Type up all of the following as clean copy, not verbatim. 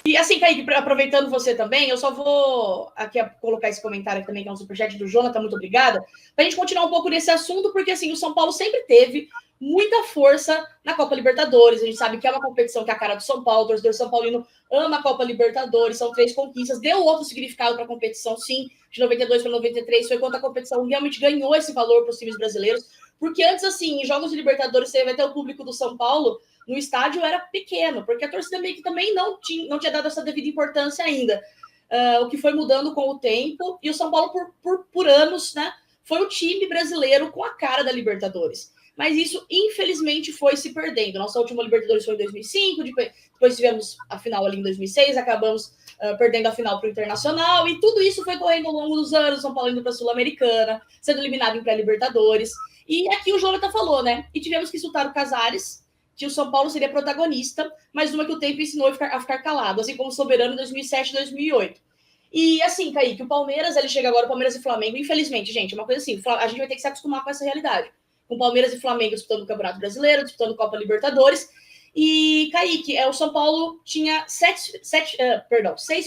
E assim, Kaique, aproveitando você também, eu só vou aqui colocar esse comentário aqui também, que é um superchat do Jonathan, muito obrigada, para a gente continuar um pouco nesse assunto, porque assim, o São Paulo sempre teve muita força na Copa Libertadores. A gente sabe que é uma competição que é a cara do São Paulo, o torcedor São Paulino ama a Copa Libertadores, são 3 conquistas, deu outro significado para a competição, sim, de 92 para 93, foi quando a competição realmente ganhou esse valor para os times brasileiros, porque antes, assim, em jogos de Libertadores, você vai ter o público do São Paulo no estádio era pequeno, porque a torcida meio que também não tinha dado essa devida importância ainda. O que foi mudando com o tempo, e o São Paulo, por anos, né, foi o time brasileiro com a cara da Libertadores. Mas isso, infelizmente, foi se perdendo. Nossa última Libertadores foi em 2005, depois tivemos a final ali em 2006, acabamos perdendo a final para o Internacional, e tudo isso foi correndo ao longo dos anos, São Paulo indo para a Sul-Americana, sendo eliminado em pré-Libertadores. E aqui o Jonathan falou, né? E tivemos que soltar o Casares, que o São Paulo seria protagonista, mas uma que o tempo ensinou a ficar calado, assim como o Soberano em 2007 e 2008. E assim, Kaique, o Palmeiras, ele chega agora, o Palmeiras e Flamengo, infelizmente, gente, é uma coisa assim, a gente vai ter que se acostumar com essa realidade. Com Palmeiras e Flamengo disputando o Campeonato Brasileiro, disputando Copa Libertadores. E, Kaique, o São Paulo tinha 6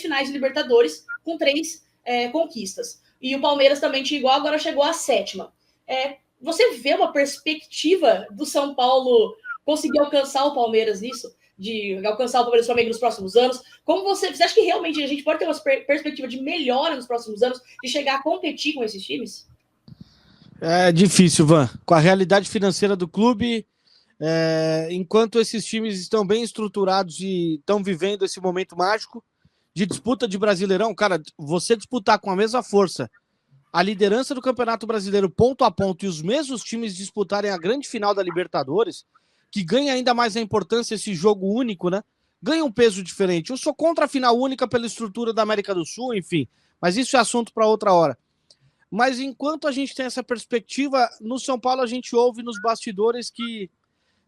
finais de Libertadores, com 3 conquistas. E o Palmeiras também tinha igual, agora chegou à 7ª. Você vê uma perspectiva do São Paulo conseguir alcançar o Palmeiras nisso? De alcançar o Palmeiras e o Flamengo nos próximos anos? Como você acha que realmente a gente pode ter uma perspectiva de melhora nos próximos anos, de chegar a competir com esses times? É difícil, Van. Com a realidade financeira do clube, enquanto esses times estão bem estruturados e estão vivendo esse momento mágico de disputa de Brasileirão, cara, você disputar com a mesma força a liderança do Campeonato Brasileiro ponto a ponto e os mesmos times disputarem a grande final da Libertadores, que ganha ainda mais a importância esse jogo único, né? Ganha um peso diferente. Eu sou contra a final única pela estrutura da América do Sul, enfim, mas isso é assunto para outra hora. Mas enquanto a gente tem essa perspectiva, no São Paulo a gente ouve nos bastidores que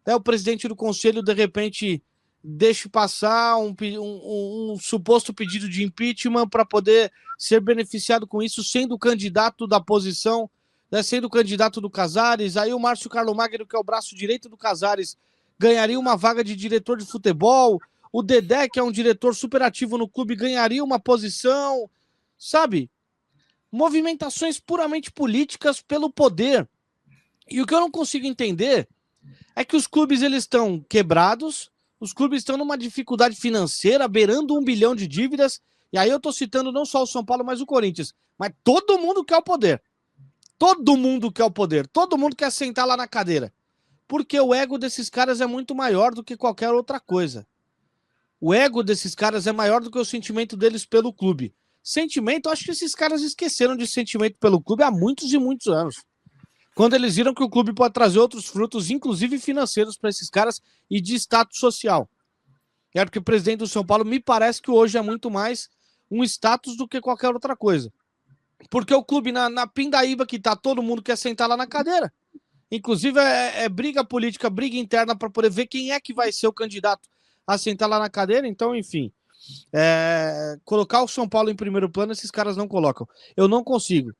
o presidente do conselho, de repente, deixe passar um suposto pedido de impeachment para poder ser beneficiado com isso, sendo candidato da posição, né, sendo candidato do Casares. Aí o Márcio Carlo Magno, que é o braço direito do Casares, ganharia uma vaga de diretor de futebol. O Dedé, que é um diretor super ativo no clube, ganharia uma posição, sabe? Movimentações puramente políticas pelo poder. E o que eu não consigo entender é que os clubes eles estão quebrados, os clubes estão numa dificuldade financeira, beirando 1 bilhão de dívidas, e aí eu estou citando não só o São Paulo, mas o Corinthians. Mas todo mundo quer o poder. Todo mundo quer o poder. Todo mundo quer sentar lá na cadeira. Porque o ego desses caras é muito maior do que qualquer outra coisa. O ego desses caras é maior do que o sentimento deles pelo clube. Sentimento, acho que esses caras esqueceram de sentimento pelo clube há muitos e muitos anos. Quando eles viram que o clube pode trazer outros frutos, inclusive financeiros, para esses caras e de status social. Porque o presidente do São Paulo me parece que hoje é muito mais um status do que qualquer outra coisa. Porque o clube na pindaíba que tá, todo mundo quer sentar lá na cadeira. Inclusive é briga política, briga interna para poder ver quem é que vai ser o candidato a sentar lá na cadeira. Então, enfim, colocar o São Paulo em primeiro plano, esses caras não colocam. Eu não consigo.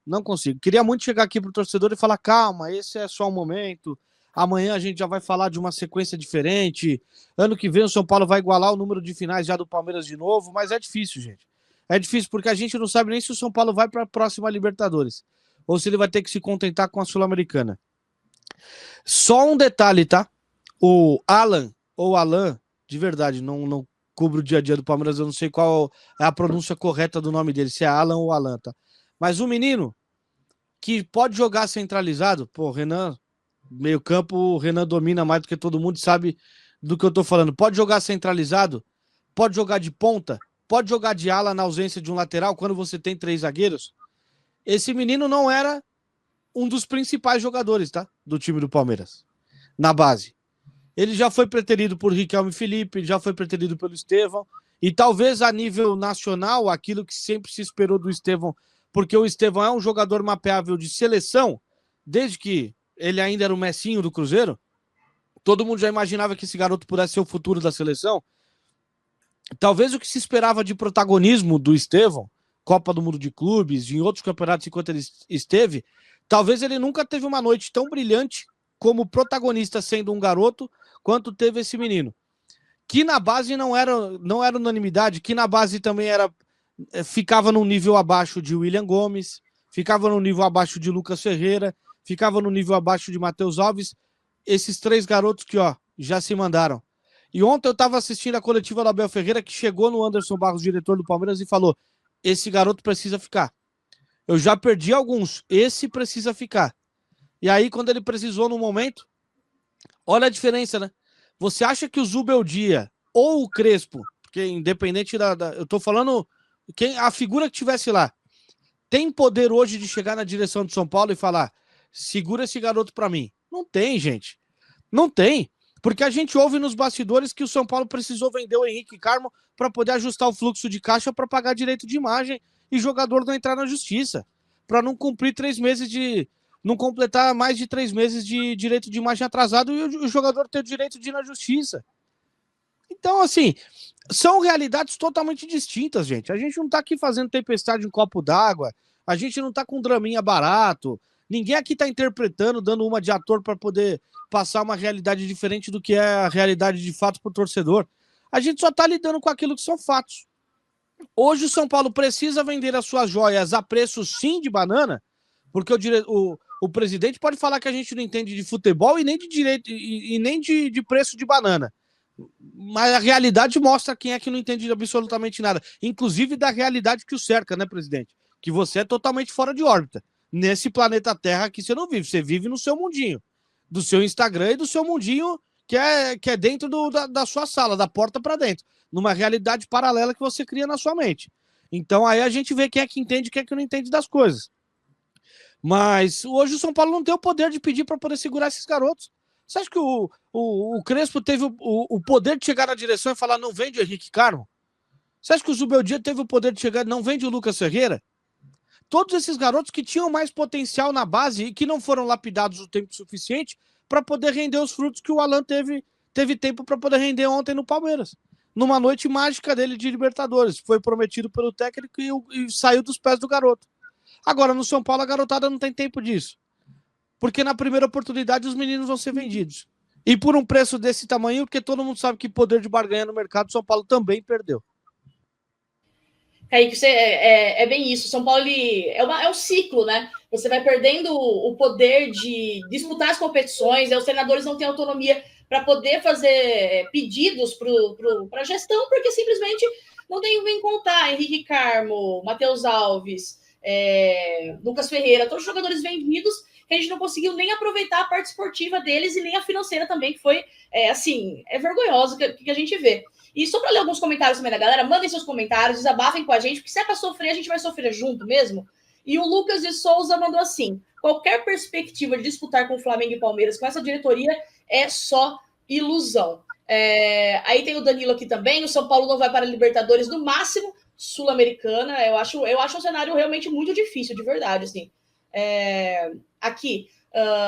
Queria muito chegar aqui pro torcedor e falar, calma, esse é só um momento, amanhã a gente já vai falar de uma sequência diferente, ano que vem o São Paulo vai igualar o número de finais já do Palmeiras de novo, mas é difícil, gente. É difícil porque a gente não sabe nem se o São Paulo vai para a próxima Libertadores, ou se ele vai ter que se contentar com a Sul-Americana. Só um detalhe, tá? O Alan, ou Alan, de verdade, não cubro o dia a dia do Palmeiras, eu não sei qual é a pronúncia correta do nome dele, se é Alan ou Alan, tá? Mas um menino que pode jogar centralizado, pô, Renan, meio campo, o Renan domina mais do que todo mundo, sabe do que eu tô falando. Pode jogar centralizado, pode jogar de ponta, pode jogar de ala na ausência de um lateral, quando você tem 3 zagueiros. Esse menino não era um dos principais jogadores, tá? Do time do Palmeiras, na base. Ele já foi preterido por Riquelme Felipe, já foi preterido pelo Estevão, e talvez a nível nacional, aquilo que sempre se esperou do Estevão, porque o Estevão é um jogador mapeável de seleção, desde que ele ainda era o Messinho do Cruzeiro, todo mundo já imaginava que esse garoto pudesse ser o futuro da seleção. Talvez o que se esperava de protagonismo do Estevão, Copa do Mundo de Clubes, em outros campeonatos enquanto ele esteve, talvez ele nunca teve uma noite tão brilhante como protagonista sendo um garoto, quanto teve esse menino, que na base não era unanimidade, que na base também ficava num nível abaixo de William Gomes, ficava num nível abaixo de Lucas Ferreira, ficava no nível abaixo de Matheus Alves, esses 3 garotos que, já se mandaram. E ontem eu estava assistindo a coletiva do Abel Ferreira, que chegou no Anderson Barros, diretor do Palmeiras, e falou: esse garoto precisa ficar. Eu já perdi alguns, esse precisa ficar. E aí, quando ele precisou no momento, olha a diferença, né? Você acha que o Zubeldia ou o Crespo, porque independente eu tô falando, a figura que tivesse lá, tem poder hoje de chegar na direção de São Paulo e falar: segura esse garoto para mim? Não tem, gente. Não tem. Porque a gente ouve nos bastidores que o São Paulo precisou vender o Henrique Carmo para poder ajustar o fluxo de caixa para pagar direito de imagem e jogador não entrar na justiça. Para não cumprir 3 meses não completar mais de 3 meses de direito de imagem atrasado e o jogador ter o direito de ir na justiça. Então, assim, são realidades totalmente distintas, gente. A gente não tá aqui fazendo tempestade em copo d'água, a gente não tá com draminha barato, ninguém aqui tá interpretando, dando uma de ator para poder passar uma realidade diferente do que é a realidade de fato pro torcedor. A gente só tá lidando com aquilo que são fatos. Hoje o São Paulo precisa vender as suas joias a preço sim de banana, porque o presidente pode falar que a gente não entende de futebol e nem de direito e nem de preço de banana. Mas a realidade mostra quem é que não entende de absolutamente nada. Inclusive da realidade que o cerca, né, presidente? Que você é totalmente fora de órbita. Nesse planeta Terra aqui você não vive. Você vive no seu mundinho. Do seu Instagram e do seu mundinho que é dentro da sua sala, da porta para dentro. Numa realidade paralela que você cria na sua mente. Então aí a gente vê quem é que entende e quem é que não entende das coisas. Mas hoje o São Paulo não tem o poder de pedir para poder segurar esses garotos. Você acha que o Crespo teve o poder de chegar na direção e falar: não vende o Henrique Carmo? Você acha que o Zubeldia teve o poder de chegar e não vende o Lucas Ferreira? Todos esses garotos que tinham mais potencial na base e que não foram lapidados o tempo suficiente para poder render os frutos que o Alan teve tempo para poder render ontem no Palmeiras. Numa noite mágica dele de Libertadores. Foi prometido pelo técnico e saiu dos pés do garoto. Agora, no São Paulo, a garotada não tem tempo disso. Porque na primeira oportunidade os meninos vão ser vendidos. E por um preço desse tamanho, porque todo mundo sabe que poder de barganha no mercado, São Paulo também perdeu. Kaique, é bem isso. São Paulo é um ciclo, né? Você vai perdendo o poder de disputar as competições, os treinadores não têm autonomia para poder fazer pedidos para a gestão, porque simplesmente não tem bem contar. Henrique Carmo, Matheus Alves, Lucas Ferreira, todos os jogadores vendidos que a gente não conseguiu nem aproveitar a parte esportiva deles e nem a financeira também, que foi, vergonhoso que a gente vê. E só para ler alguns comentários também da galera, mandem seus comentários, desabafem com a gente, porque se é para sofrer, a gente vai sofrer junto mesmo. E o Lucas de Souza mandou assim: qualquer perspectiva de disputar com o Flamengo e Palmeiras com essa diretoria é só ilusão. Aí tem o Danilo aqui também: o São Paulo não vai para a Libertadores, no máximo Sul-Americana. Eu acho um cenário realmente muito difícil, de verdade, assim. Aqui,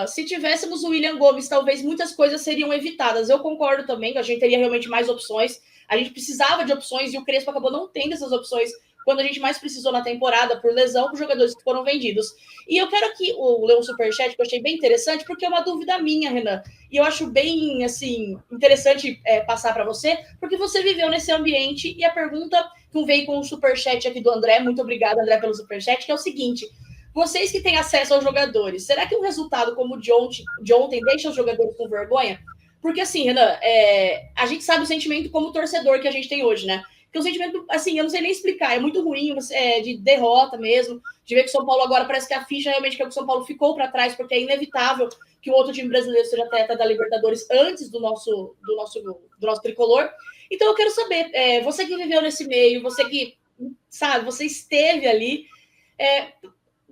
se tivéssemos o William Gomes, talvez muitas coisas seriam evitadas. Eu concordo também que a gente teria realmente mais opções. A gente precisava de opções e o Crespo acabou não tendo essas opções quando a gente mais precisou na temporada, por lesão, com jogadores que foram vendidos. E eu quero aqui ler um superchat que eu achei bem interessante, porque é uma dúvida minha, Renan. E eu acho bem, assim, interessante passar para você, porque você viveu nesse ambiente. E a pergunta que veio com um superchat aqui do André, muito obrigado, André, pelo superchat, que é o seguinte: vocês que têm acesso aos jogadores, será que um resultado como o de ontem deixa os jogadores com vergonha? Porque, assim, Renan, a gente sabe o sentimento como torcedor que a gente tem hoje, né? Porque o sentimento, assim, eu não sei nem explicar, é muito ruim, de derrota mesmo, de ver que o São Paulo agora parece que a ficha realmente que o São Paulo ficou para trás, porque é inevitável que o outro time brasileiro seja atleta da Libertadores antes do nosso tricolor. Então eu quero saber, você que viveu nesse meio, você que, sabe, você esteve ali,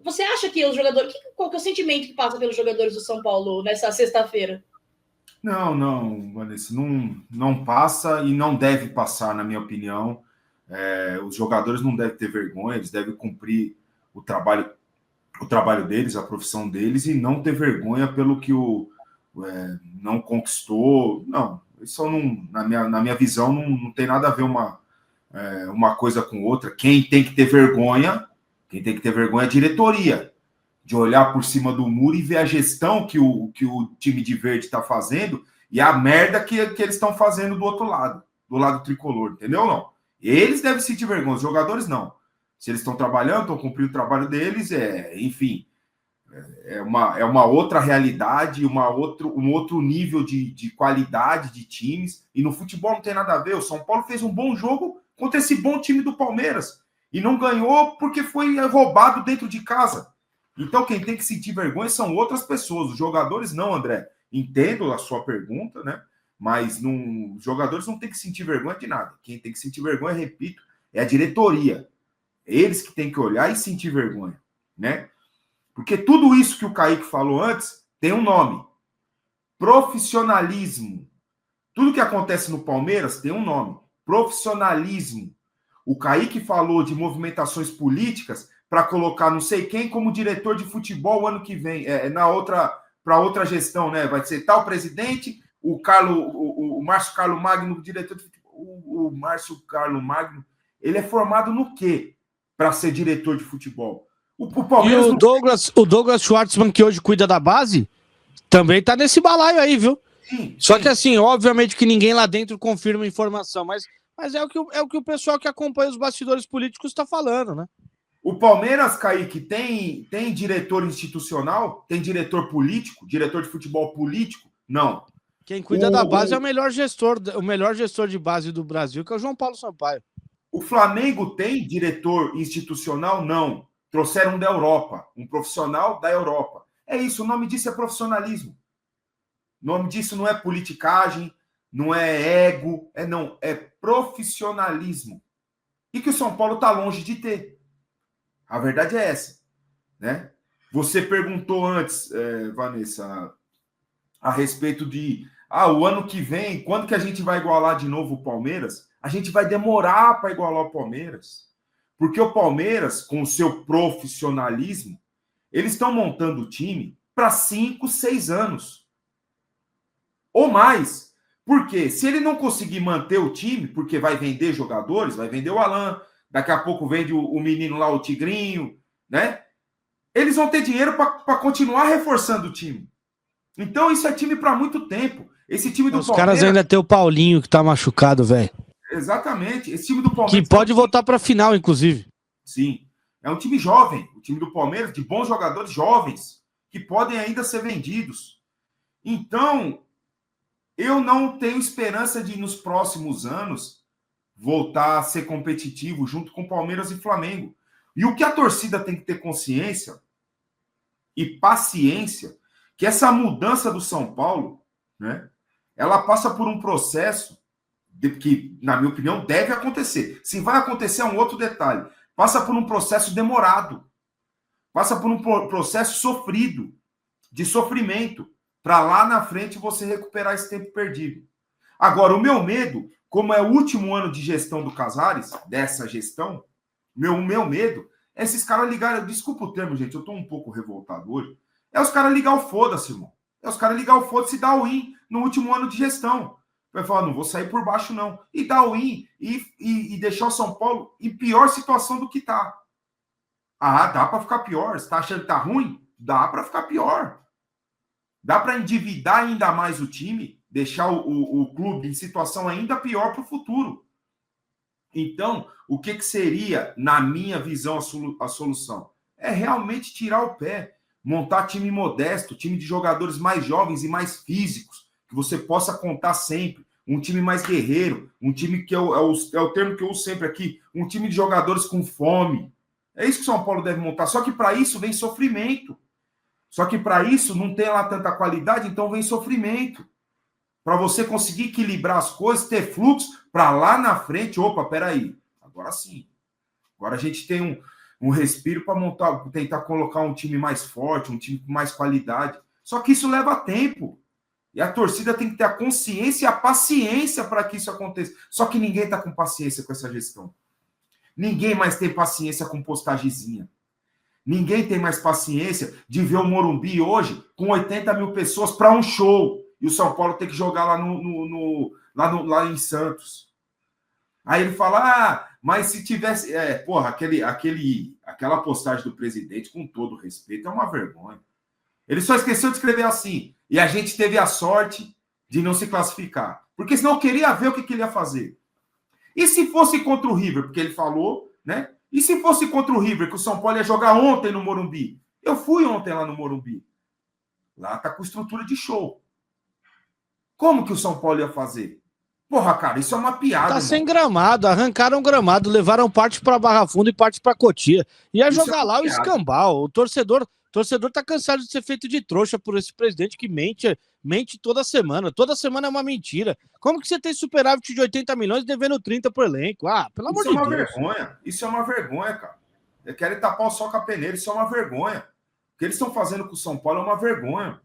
você acha que os jogadores... Qual que é o sentimento que passa pelos jogadores do São Paulo nessa sexta-feira? Não, Vanessa, não passa e não deve passar, na minha opinião. Os jogadores não devem ter vergonha, eles devem cumprir o trabalho deles, a profissão deles, e não ter vergonha pelo que não conquistou. Não, isso não, na minha visão não tem nada a ver uma coisa com outra. Quem tem que ter vergonha é a diretoria, de olhar por cima do muro e ver a gestão que o time de verde está fazendo e a merda que eles estão fazendo do outro lado. do lado tricolor, entendeu ou não? Eles devem sentir vergonha, os jogadores não. Se eles estão trabalhando, estão cumprindo o trabalho deles, enfim, é uma outra realidade, um outro nível de qualidade de times, e no futebol não tem nada a ver. O São Paulo fez um bom jogo contra esse bom time do Palmeiras, e não ganhou porque foi roubado dentro de casa. Então quem tem que sentir vergonha são outras pessoas, os jogadores não, André. Entendo a sua pergunta, né? Mas os jogadores não tem que sentir vergonha de nada. Quem tem que sentir vergonha, repito, é a diretoria. Eles que têm que olhar e sentir vergonha, né? Porque tudo isso que o Kaique falou antes tem um nome. Profissionalismo. Tudo que acontece no Palmeiras tem um nome. Profissionalismo. O Kaique falou de movimentações políticas para colocar não sei quem como diretor de futebol ano que vem, para outra gestão, né? Vai ser tal presidente, o Márcio Carlos Magno, diretor de futebol. O Márcio Carlos Magno, ele é formado no quê para ser diretor de futebol? O Palmeiras e o Douglas Schwartzman, que hoje cuida da base, também tá nesse balaio aí, viu? Sim, Só que assim, obviamente que ninguém lá dentro confirma a informação, mas é o que o pessoal que acompanha os bastidores políticos está falando, né? O Palmeiras, Kaique, tem diretor institucional? Tem diretor político? Diretor de futebol político? Não. Quem cuida da base é o melhor gestor de base do Brasil, que é o João Paulo Sampaio. O Flamengo tem diretor institucional? Não. Trouxeram da Europa, um profissional da Europa. É isso, o nome disso é profissionalismo. O nome disso não é politicagem, não é ego, é profissionalismo. E que o São Paulo está longe de ter. A verdade é essa, né? Você perguntou antes, Vanessa, a respeito de o ano que vem, quando que a gente vai igualar de novo o Palmeiras? A gente vai demorar para igualar o Palmeiras. Porque o Palmeiras, com o seu profissionalismo, eles estão montando o time para 5, 6 anos. Ou mais. Por quê? Se ele não conseguir manter o time, porque vai vender jogadores, vai vender o Alan, daqui a pouco vende o menino lá, o Tigrinho, né? Eles vão ter dinheiro para continuar reforçando o time. Então, isso é time para muito tempo. Esse time do Palmeiras... Os caras ainda tem o Paulinho, que tá machucado, velho. Exatamente. Esse time do Palmeiras... Que pode voltar para a final, inclusive. Sim. É um time jovem. O time do Palmeiras, de bons jogadores jovens, que podem ainda ser vendidos. Então, eu não tenho esperança de, nos próximos anos, voltar a ser competitivo junto com Palmeiras e Flamengo. E o que a torcida tem que ter consciência e paciência, que essa mudança do São Paulo, né, ela passa por um processo que, na minha opinião, deve acontecer. Se vai acontecer, é um outro detalhe. Passa por um processo demorado. Passa por um processo sofrido, de sofrimento, para lá na frente você recuperar esse tempo perdido. Agora, o meu medo, como é o último ano de gestão do Casares, dessa gestão, meu medo é esses caras ligarem... Desculpa o termo, gente, eu estou um pouco revoltado hoje. É os caras ligar o foda-se, irmão. É os caras ligar o foda-se e dar o win no último ano de gestão. Vai falar, não vou sair por baixo, não. E dar o win e deixar o São Paulo em pior situação do que tá. Dá para ficar pior. Você tá achando que tá ruim? Dá para ficar pior. Dá para endividar ainda mais o time, deixar o clube em situação ainda pior para o futuro. Então, o que seria, na minha visão, a solução? É realmente tirar o pé, montar time modesto, time de jogadores mais jovens e mais físicos, que você possa contar sempre, um time mais guerreiro, um time que é o termo que eu uso sempre aqui, um time de jogadores com fome. É isso que o São Paulo deve montar, só que para isso vem sofrimento. Só que para isso não tem lá tanta qualidade, então vem sofrimento. Para você conseguir equilibrar as coisas, ter fluxo, para lá na frente, peraí, agora sim. Agora a gente tem um respiro para tentar colocar um time mais forte, um time com mais qualidade. Só que isso leva tempo. E a torcida tem que ter a consciência e a paciência para que isso aconteça. Só que ninguém está com paciência com essa gestão. Ninguém mais tem paciência com postagemzinha. Ninguém tem mais paciência de ver o Morumbi hoje com 80 mil pessoas para um show. E o São Paulo tem que jogar lá em Santos. Aí ele fala, mas se tivesse... aquela postagem do presidente, com todo respeito, é uma vergonha. Ele só esqueceu de escrever assim. E a gente teve a sorte de não se classificar. Porque senão eu queria ver o que ele ia fazer. E se fosse contra o River, porque ele falou, né? E se fosse contra o River, que o São Paulo ia jogar ontem no Morumbi? Eu fui ontem lá no Morumbi. Lá tá com estrutura de show. Como que o São Paulo ia fazer? Porra, cara, isso é uma piada. Tá sem gramado, arrancaram gramado, levaram parte pra Barra Funda e parte pra Cotia. Ia jogar lá o escambau. O torcedor tá cansado de ser feito de trouxa por esse presidente que mente toda semana. Toda semana é uma mentira. Como que você tem superávit de 80 milhões devendo 30 pro elenco? Ah, pelo amor de Deus. Isso é uma vergonha. Isso é uma vergonha, cara. Querem tapar o sol com a peneira. Isso é uma vergonha. O que eles estão fazendo com o São Paulo é uma vergonha.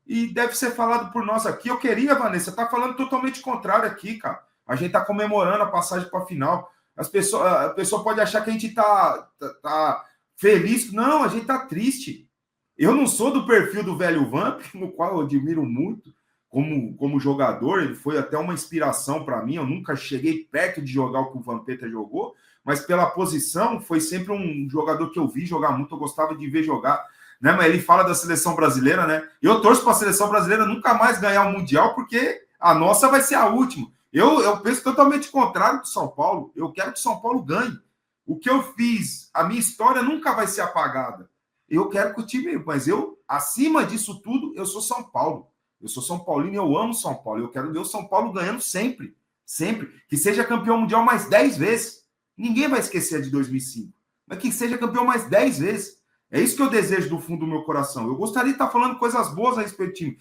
E deve ser falado por nós aqui. Eu queria, Vanessa, tá falando totalmente contrário aqui, cara. A gente tá comemorando a passagem para a final. A pessoa pode achar que a gente tá feliz. Não, a gente tá triste. Eu não sou do perfil do velho Vamp, no qual eu admiro muito como jogador. Ele foi até uma inspiração para mim. Eu nunca cheguei perto de jogar o que o Vampeta jogou, mas pela posição foi sempre um jogador que eu vi jogar muito. Eu gostava de ver jogar. Né, mas ele fala da seleção brasileira, né? Eu torço para a seleção brasileira nunca mais ganhar o Mundial, porque a nossa vai ser a última. Eu penso totalmente contrário do São Paulo. Eu quero que o São Paulo ganhe. O que eu fiz, a minha história nunca vai ser apagada. Eu quero que o time... Mas eu, acima disso tudo, eu sou São Paulo. Eu sou São Paulino e eu amo São Paulo. Eu quero ver o São Paulo ganhando sempre. Sempre. Que seja campeão mundial mais 10 vezes. Ninguém vai esquecer a de 2005. Mas que seja campeão mais 10 vezes. É isso que eu desejo do fundo do meu coração. Eu gostaria de estar falando coisas boas a respeito do time,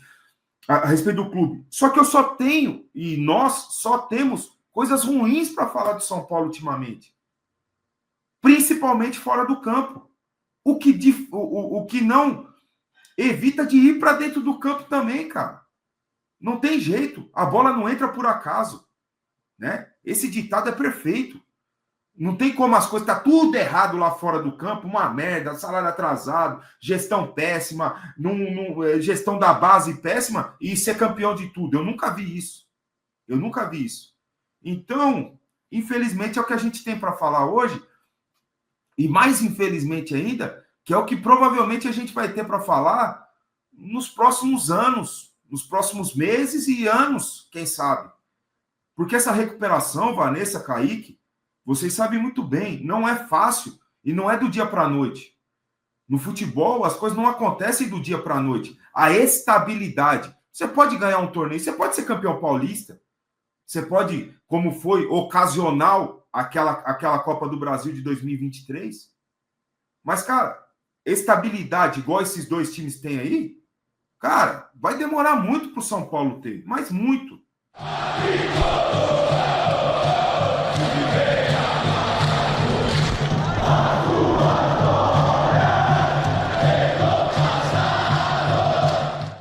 a respeito do clube. Só que eu só tenho, e nós só temos, coisas ruins para falar do São Paulo ultimamente. Principalmente fora do campo. O que não evita de ir para dentro do campo também, cara. Não tem jeito. A bola não entra por acaso. Né? Esse ditado é perfeito. Não tem como as coisas, tá tudo errado lá fora do campo, uma merda, salário atrasado, gestão péssima, gestão da base péssima e ser campeão de tudo. Eu nunca vi isso. Então, infelizmente é o que a gente tem para falar hoje, e mais infelizmente ainda, que é o que provavelmente a gente vai ter para falar nos próximos anos, nos próximos meses e anos, quem sabe. Porque essa recuperação, Vanessa, Kaique, vocês sabem muito bem, não é fácil e não é do dia para a noite. No futebol, as coisas não acontecem do dia para a noite. A estabilidade. Você pode ganhar um torneio, você pode ser campeão paulista, você pode, como foi ocasional aquela Copa do Brasil de 2023. Mas, cara, estabilidade igual esses dois times têm aí, cara, vai demorar muito para o São Paulo ter, mas muito.